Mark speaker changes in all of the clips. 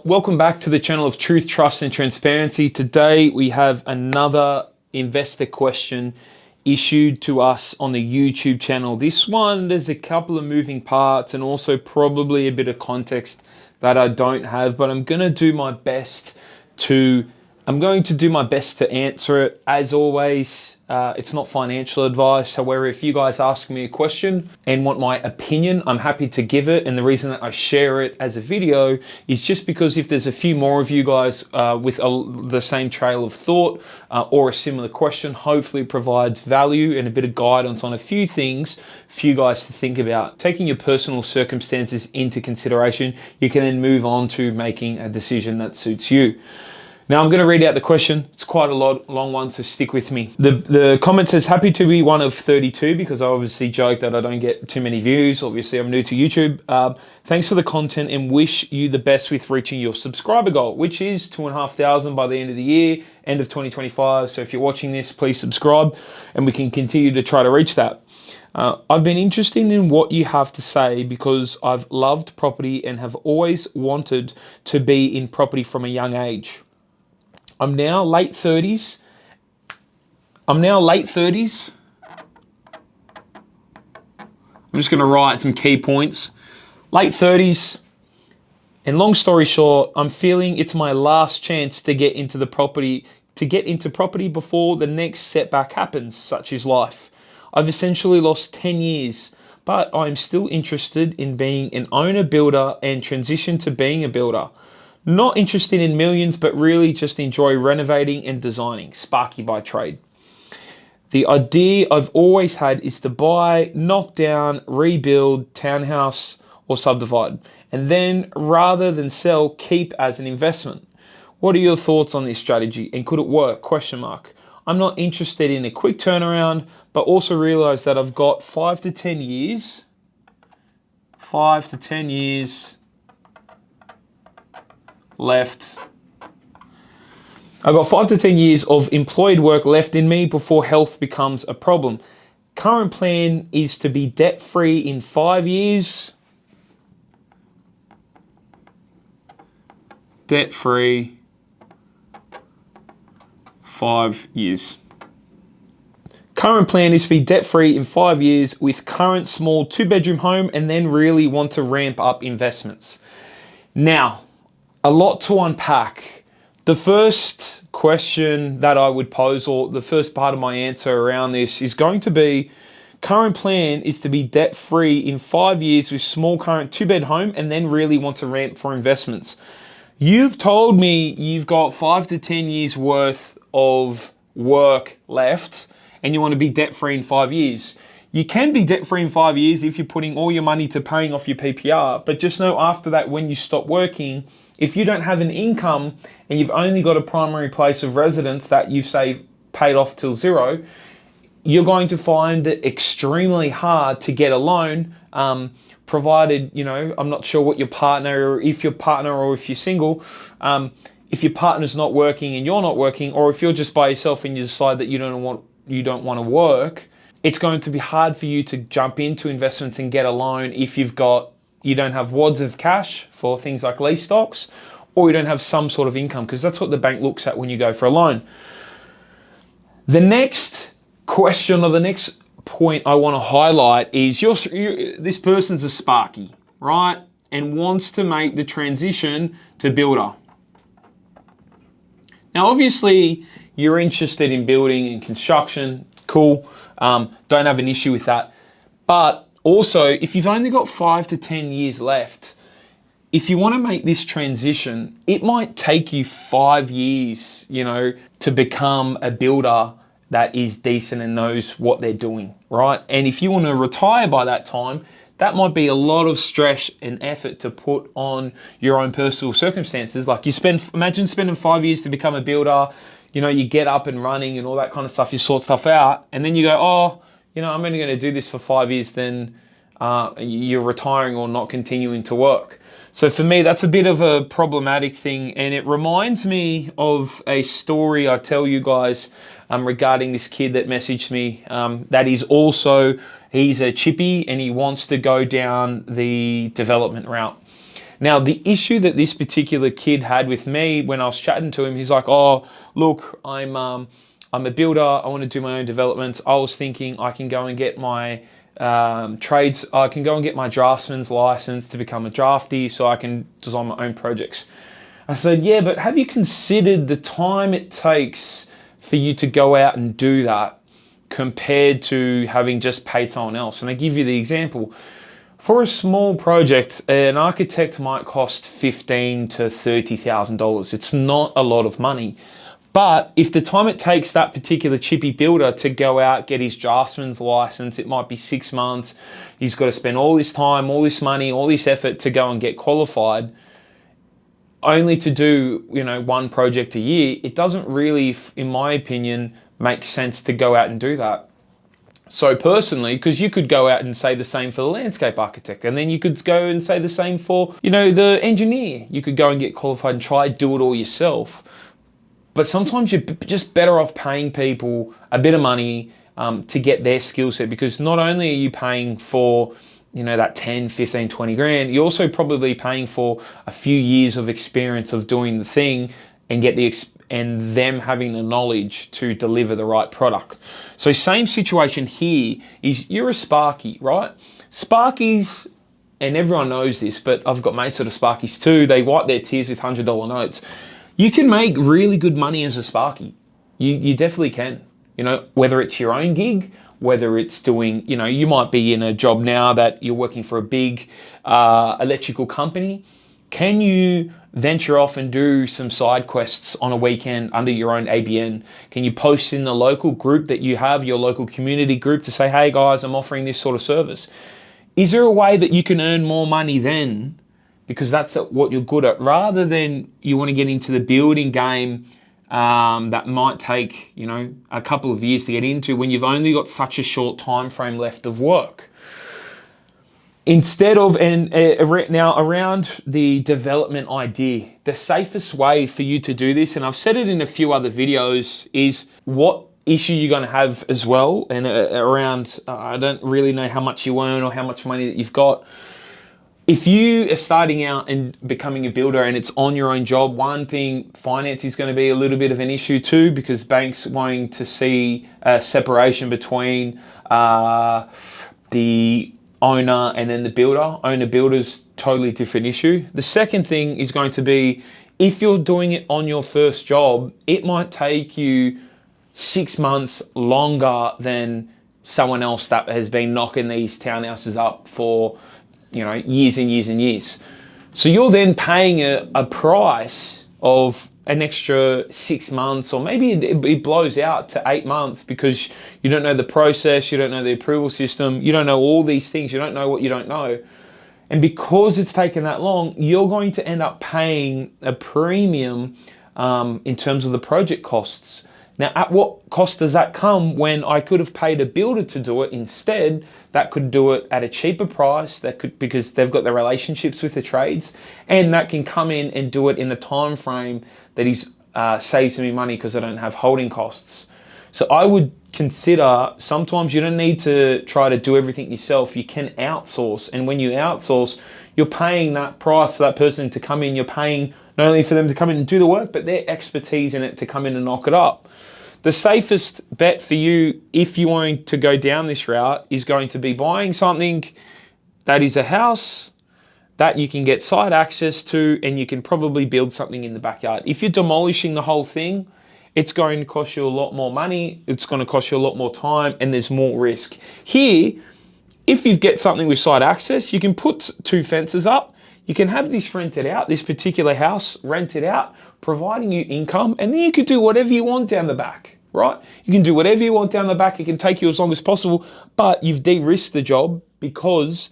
Speaker 1: Welcome back to the channel of Truth, Trust and Transparency. Today we have another investor question issued to us on the YouTube channel. This one, there's a couple of moving parts and also probably a bit of context that I don't have, but I'm going to do my best to answer it. As always, it's not financial advice. However, if you guys ask me a question and want my opinion, I'm happy to give it. And the reason that I share it as a video is just because if there's a few more of you guys with the same trail of thought or a similar question, hopefully it provides value and a bit of guidance on a few things for you guys to think about. Taking your personal circumstances into consideration, you can then move on to making a decision that suits you. Now I'm going to read out the question. It's quite a long one, so stick with me. The comment says, happy to be one of 32, because I obviously joke that I don't get too many views. Obviously, I'm new to YouTube. Thanks for the content and wish you the best with reaching your subscriber goal, which is 2,500 by the end of the year, end of 2025. So if you're watching this, please subscribe and we can continue to try to reach that. I've been interested in what you have to say because I've loved property and have always wanted to be in property from a young age. I'm now late 30s. I'm just going to write some key points. Late 30s. And long story short, I'm feeling it's my last chance to get into property before the next setback happens, such as life. I've essentially lost 10 years, but I'm still interested in being an owner builder and transition to being a builder. Not interested in millions, but really just enjoy renovating and designing. Sparky by trade. The idea I've always had is to buy, knock down, rebuild, townhouse or subdivide, and then rather than sell, keep as an investment. What are your thoughts on this strategy and could it work? ? I'm not interested in a quick turnaround, but also realize that I've got 5 to 10 years left. I've got 5 to 10 years of employed work left in me before health becomes a problem. Current plan is to be debt-free in 5 years. Debt-free 5 years. Current plan is to be debt-free in 5 years with current small 2-bedroom home and then really want to ramp up investments. Now, a lot to unpack. The first question that I would pose, or the first part of my answer around this, is going to be current plan is to be debt-free in 5 years with small current 2-bed home and then really want to ramp for investments. You've told me you've got 5 to 10 years worth of work left and you want to be debt-free in 5 years. You can be debt-free in 5 years if you're putting all your money to paying off your PPR, but just know after that, when you stop working, if you don't have an income and you've only got a primary place of residence that you've paid off till zero, you're going to find it extremely hard to get a loan, provided, I'm not sure what your partner, or if you're single, if your partner's not working and you're not working, or if you're just by yourself and you decide that you don't want to work, it's going to be hard for you to jump into investments and get a loan if you don't have wads of cash for things like lease stocks, or you don't have some sort of income, because that's what the bank looks at when you go for a loan. The next question, or the next point I want to highlight is this person's a Sparky, right? And wants to make the transition to builder. Now, obviously, you're interested in building and construction. Cool. Don't have an issue with that. But also, if you've only got 5 to 10 years left, if you want to make this transition, it might take you 5 years, to become a builder that is decent and knows what they're doing, right? And if you want to retire by that time, that might be a lot of stress and effort to put on your own personal circumstances. Like imagine spending 5 years to become a builder, you get up and running and all that kind of stuff, you sort stuff out, and then you go, I'm only going to do this for 5 years, then you're retiring or not continuing to work. So for me, that's a bit of a problematic thing, and it reminds me of a story I tell you guys regarding this kid that messaged me he's a chippy and he wants to go down the development route. Now, the issue that this particular kid had with me when I was chatting to him, he's like, oh, look, I'm a builder. I want to do my own developments. I was thinking I can go and get my trades. I can go and get my draftsman's license to become a drafty so I can design my own projects. I said, yeah, but have you considered the time it takes for you to go out and do that compared to having just paid someone else? And I give you the example. For a small project, an architect might cost $15,000 to $30,000. It's not a lot of money. But if the time it takes that particular chippy builder to go out, get his draftsman's license, it might be 6 months. He's got to spend all this time, all this money, all this effort to go and get qualified, only to do, one project a year. It doesn't really, in my opinion, make sense to go out and do that. So personally, because you could go out and say the same for the landscape architect, and then you could go and say the same for, the engineer. You could go and get qualified and try do it all yourself. But sometimes you're just better off paying people a bit of money to get their skill set, because not only are you paying for, that 10, 15, 20 grand, you're also probably paying for a few years of experience of doing the thing and and them having the knowledge to deliver the right product. So same situation here is you're a Sparky, right? Sparkies, and everyone knows this, but I've got mates that are Sparkies too. They wipe their tears with $100 notes. You can make really good money as a Sparky. You definitely can. Whether it's your own gig, whether it's doing, you might be in a job now that you're working for a big electrical company. Can you venture off and do some side quests on a weekend under your own ABN? Can you post in the local group that you have, your local community group, to say, hey guys, I'm offering this sort of service? Is there a way that you can earn more money then, because that's what you're good at, rather than you want to get into the building game that might take, a couple of years to get into when you've only got such a short time frame left of work? Instead of, now around the development idea, the safest way for you to do this, and I've said it in a few other videos, is what issue you're going to have as well. And around, I don't really know how much you earn or how much money that you've got. If you are starting out and becoming a builder and it's on your own job, one thing, finance is going to be a little bit of an issue too, because banks wanting to see a separation between the owner and then the builder. Owner-builder's totally different issue. The second thing is going to be, if you're doing it on your first job, it might take you 6 months longer than someone else that has been knocking these townhouses up for, years and years and years. So you're then paying a price of an extra 6 months, or maybe it blows out to 8 months, because you don't know the process, you don't know the approval system, you don't know all these things, you don't know what you don't know. And because it's taken that long, you're going to end up paying a premium in terms of the project costs. Now, at what cost does that come when I could have paid a builder to do it instead? That could do it at a cheaper price, because they've got the relationships with the trades, and that can come in and do it in the time frame that saves me money, because I don't have holding costs. So I would consider, sometimes you don't need to try to do everything yourself. You can outsource, and when you outsource, you're paying that price for that person to come in. You're paying not only for them to come in and do the work, but their expertise in it to come in and knock it up. The safest bet for you, if you're going to go down this route, is going to be buying something that is a house that you can get side access to, and you can probably build something in the backyard. If you're demolishing the whole thing, it's going to cost you a lot more money, it's going to cost you a lot more time, and there's more risk. Here, if you get something with side access, you can put 2 fences up, you can have this rented out, this particular house rented out, providing you income, and then you can do whatever you want down the back, right? You can do whatever you want down the back. It can take you as long as possible, but you've de-risked the job because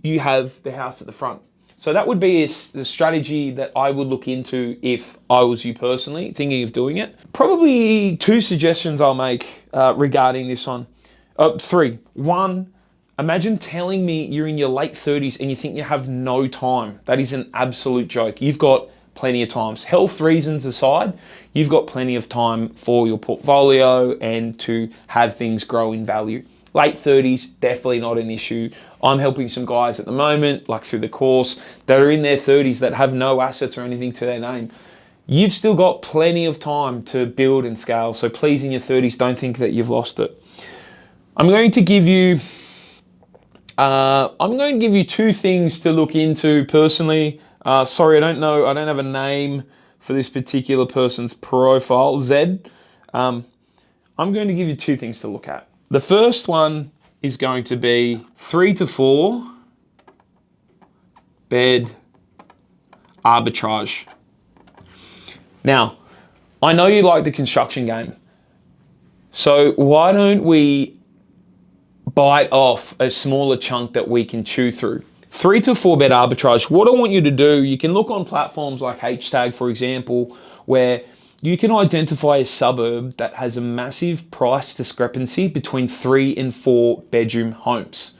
Speaker 1: you have the house at the front. So that would be the strategy that I would look into if I was you personally, thinking of doing it. Probably 2 suggestions I'll make regarding this one. 3. 1, imagine telling me you're in your late 30s and you think you have no time. That is an absolute joke. You've got plenty of times. Health reasons aside, you've got plenty of time for your portfolio and to have things grow in value. Late 30s, definitely not an issue. I'm helping some guys at the moment, like through the course, that are in their 30s that have no assets or anything to their name. You've still got plenty of time to build and scale. So please, in your 30s, don't think that you've lost it. I'm going to give you two things to look into personally. Sorry, I don't have a name for this particular person's profile, Zed. I'm going to give you two things to look at. The first one is going to be 3 to 4 bed arbitrage. Now, I know you like the construction game. So why don't we bite off a smaller chunk that we can chew through? 3 to 4 bed arbitrage. What I want you to do, you can look on platforms like Hashtag, for example, where you can identify a suburb that has a massive price discrepancy between 3 and 4 bedroom homes.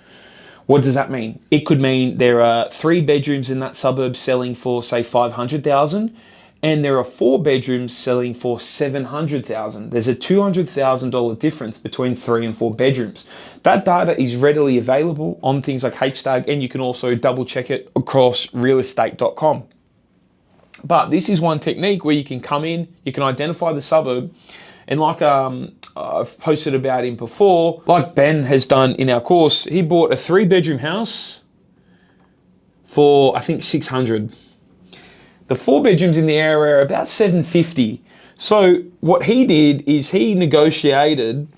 Speaker 1: What does that mean? It could mean there are 3 bedrooms in that suburb selling for, say, $500,000, and there are 4 bedrooms selling for $700,000. There's a $200,000 difference between 3 and 4 bedrooms. That data is readily available on things like Hashtag, and you can also double check it across realestate.com. But this is one technique where you can come in, you can identify the suburb, and like I've posted about him before, like Ben has done in our course, he bought a 3-bedroom house for, I think, $600. The 4 bedrooms in the area are about $750. So what he did is he negotiated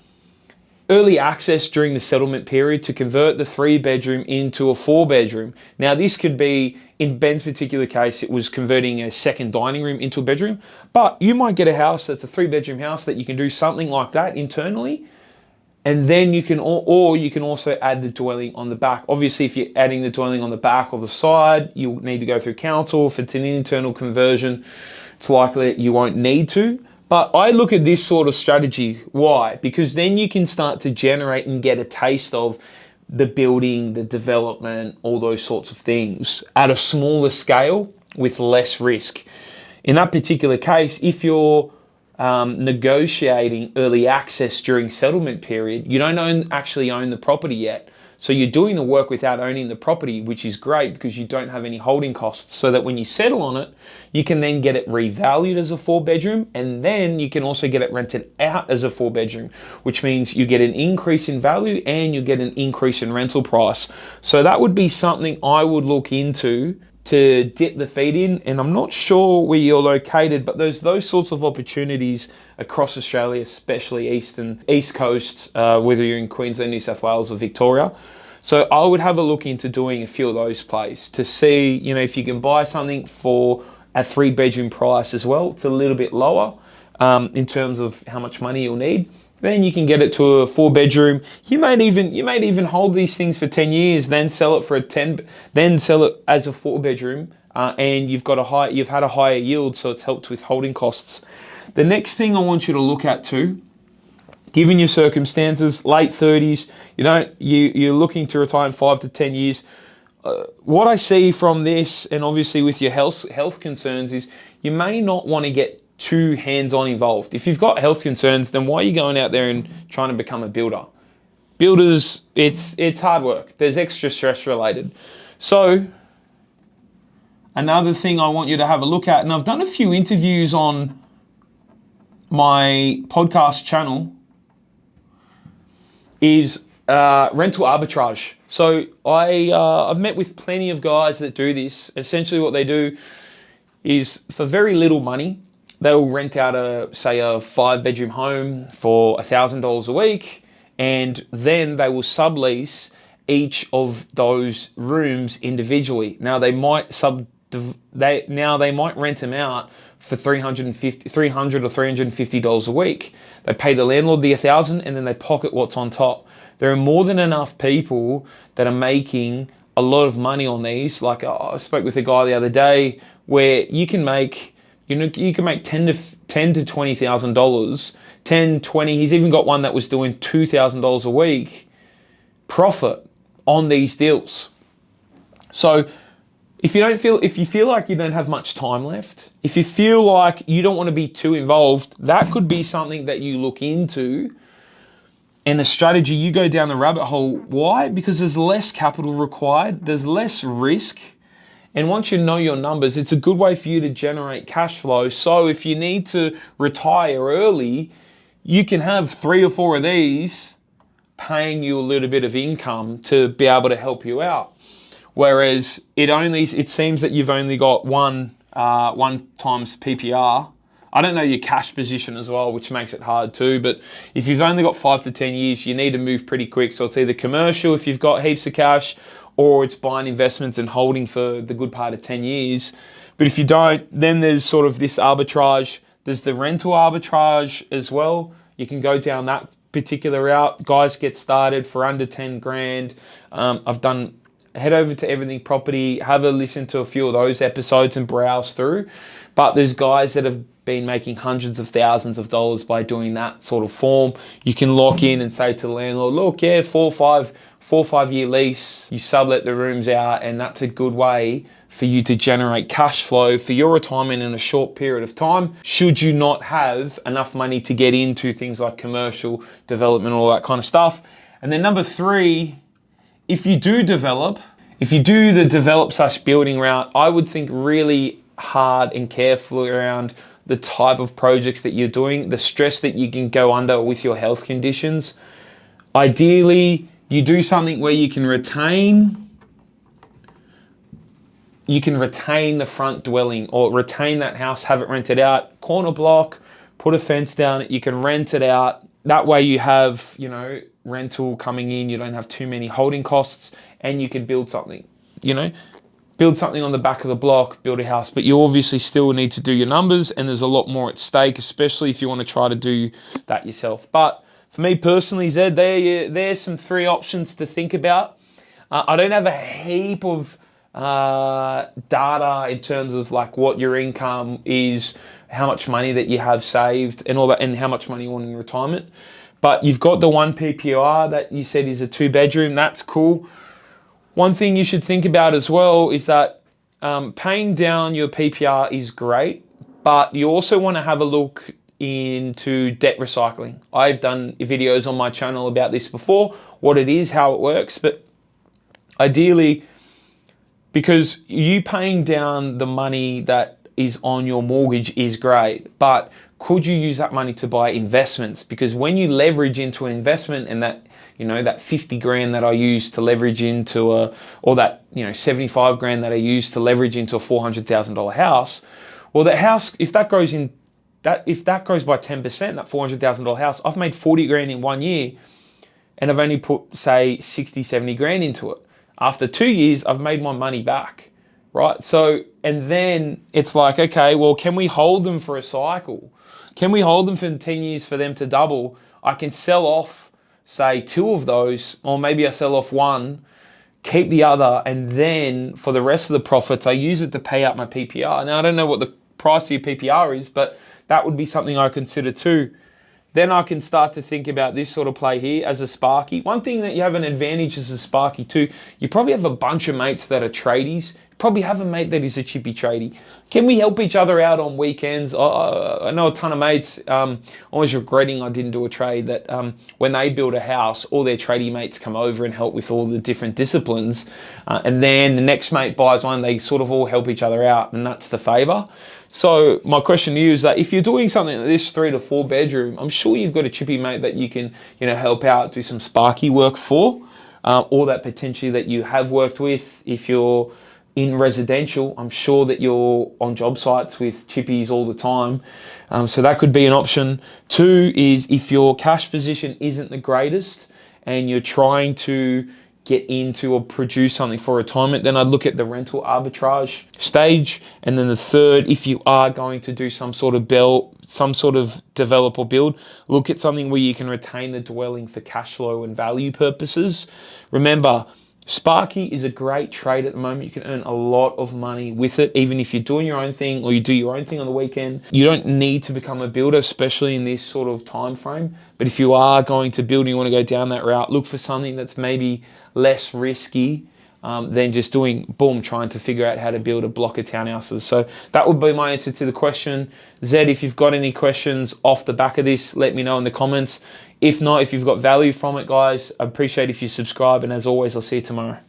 Speaker 1: early access during the settlement period to convert the 3-bedroom into a 4-bedroom. Now this could be, in Ben's particular case, it was converting a second dining room into a bedroom, but you might get a house that's a 3-bedroom house that you can do something like that internally, and then you can, or you can also add the dwelling on the back. Obviously, if you're adding the dwelling on the back or the side, you'll need to go through council. If it's an internal conversion, it's likely you won't need to. But I look at this sort of strategy. Why? Because then you can start to generate and get a taste of the building, the development, all those sorts of things at a smaller scale with less risk. In that particular case, if you're negotiating early access during settlement period, you don't actually own the property yet. So you're doing the work without owning the property, which is great because you don't have any holding costs, so that when you settle on it, you can then get it revalued as a 4-bedroom, and then you can also get it rented out as a 4-bedroom, which means you get an increase in value and you get an increase in rental price. So that would be something I would look into to dip the feet in, and I'm not sure where you're located, but there's those sorts of opportunities across Australia, especially East Coast, whether you're in Queensland, New South Wales or Victoria. So I would have a look into doing a few of those plays to see, if you can buy something for a 3-bedroom price as well. It's a little bit lower in terms of how much money you'll need. Then you can get it to a 4-bedroom. You might even hold these things for 10 years, then sell it for then sell it as a 4-bedroom, and you've had a higher yield, so it's helped with holding costs. The next thing I want you to look at too, given your circumstances, late 30s, you're looking to retire in 5 to 10 years. What I see from this, and obviously with your health concerns, is you may not want to get too hands-on involved. If you've got health concerns, then why are you going out there and trying to become a builder? Builders, it's hard work. There's extra stress related. So another thing I want you to have a look at, and I've done a few interviews on my podcast channel, is rental arbitrage. So I've met with plenty of guys that do this. Essentially what they do is, for very little money, they will rent out a 5-bedroom home for $1,000 a week, and then they will sublease each of those rooms individually. Now they might rent them out for $300 or $350 a week. They pay the landlord the $1,000, and then they pocket what's on top. There are more than enough people that are making a lot of money on these. Like I spoke with a guy the other day where you can make $10,000 to $20,000, 10, 20. He's even got one that was doing $2,000 a week profit on these deals. So if you feel like you don't have much time left, if you feel like you don't want to be too involved, that could be something that you look into and a strategy, you go down the rabbit hole. Why? Because there's less capital required, there's less risk. And once you know your numbers, it's a good way for you to generate cash flow. So if you need to retire early, you can have 3 or 4 of these paying you a little bit of income to be able to help you out. Whereas it seems that you've only got one times PPR. I don't know your cash position as well, which makes it hard too. But if you've only got 5 to 10 years, you need to move pretty quick. So it's either commercial if you've got heaps of cash, or it's buying investments and holding for the good part of 10 years. But if you don't, then there's sort of this arbitrage. There's the rental arbitrage as well. You can go down that particular route. Guys get started for under 10 grand. Head over to Everything Property, have a listen to a few of those episodes and browse through. But there's guys that have been making hundreds of thousands of dollars by doing that sort of form. You can lock in and say to the landlord, look, yeah, 4 or 5 year lease, you sublet the rooms out, and that's a good way for you to generate cash flow for your retirement in a short period of time, should you not have enough money to get into things like commercial development, all that kind of stuff. And then number 3, if you do the develop/building route, I would think really hard and carefully around the type of projects that you're doing, the stress that you can go under with your health conditions. Ideally, you do something where you can retain the front dwelling, or retain that house, have it rented out, corner block, put a fence down it, you can rent it out. That way you have, rental coming in, you don't have too many holding costs, and you can build something, build something on the back of the block, build a house. But you obviously still need to do your numbers, and there's a lot more at stake, especially if you want to try to do that yourself. But for me personally, Zed, there's some 3 options to think about. I don't have a heap of data in terms of like what your income is, how much money that you have saved and all that, and how much money you want in retirement. But you've got the 1 PPR that you said is a 2-bedroom. That's cool. One thing you should think about as well is that paying down your PPR is great, but you also want to have a look into debt recycling. I've done videos on my channel about this before, what it is, how it works, but ideally, because you paying down the money that is on your mortgage is great, but could you use that money to buy investments? Because when you leverage into an investment, and that, that 50 grand that I used to leverage into or that, 75 grand that I used to leverage into a $400,000 house, well, that house, if that goes by 10%, that $400,000 house, I've made 40 grand in 1 year, and I've only put, say, 60, 70 grand into it. After 2 years, I've made my money back, right? So, and then it's like, okay, well, can we hold them for a cycle? Can we hold them for 10 years for them to double? I can sell off, say, 2 of those, or maybe I sell off 1, keep the other, and then for the rest of the profits, I use it to pay out my PPR. Now, I don't know what the price of your PPR is, but that would be something I consider too. Then I can start to think about this sort of play here as a Sparky. One thing that you have an advantage as a Sparky too, you probably have a bunch of mates that are tradies. You probably have a mate that is a chippy tradie. Can we help each other out on weekends? I know a ton of mates, always regretting I didn't do a trade, that when they build a house, all their tradie mates come over and help with all the different disciplines. And then the next mate buys one, they sort of all help each other out, and that's the favor. So my question to you is that if you're doing something like this 3 to 4 bedroom, I'm sure you've got a chippy mate that you can, help out, do some Sparky work for, or that potentially that you have worked with. If you're in residential, I'm sure that you're on job sites with chippies all the time. So that could be an option. 2 is if your cash position isn't the greatest and you're trying to get into or produce something for retirement, then I'd look at the rental arbitrage stage. And then the 3rd, if you are going to do some sort of develop or build, look at something where you can retain the dwelling for cash flow and value purposes. Remember, Sparky is a great trade at the moment. You can earn a lot of money with it, even if you're doing your own thing or you do your own thing on the weekend. You don't need to become a builder, especially in this sort of time frame. But if you are going to build and you want to go down that route, look for something that's maybe less risky, than just doing boom, trying to figure out how to build a block of townhouses. So that would be my answer to the question. Zed, if you've got any questions off the back of this, let me know in the comments. If not, if you've got value from it, guys, I appreciate if you subscribe. And as always, I'll see you tomorrow.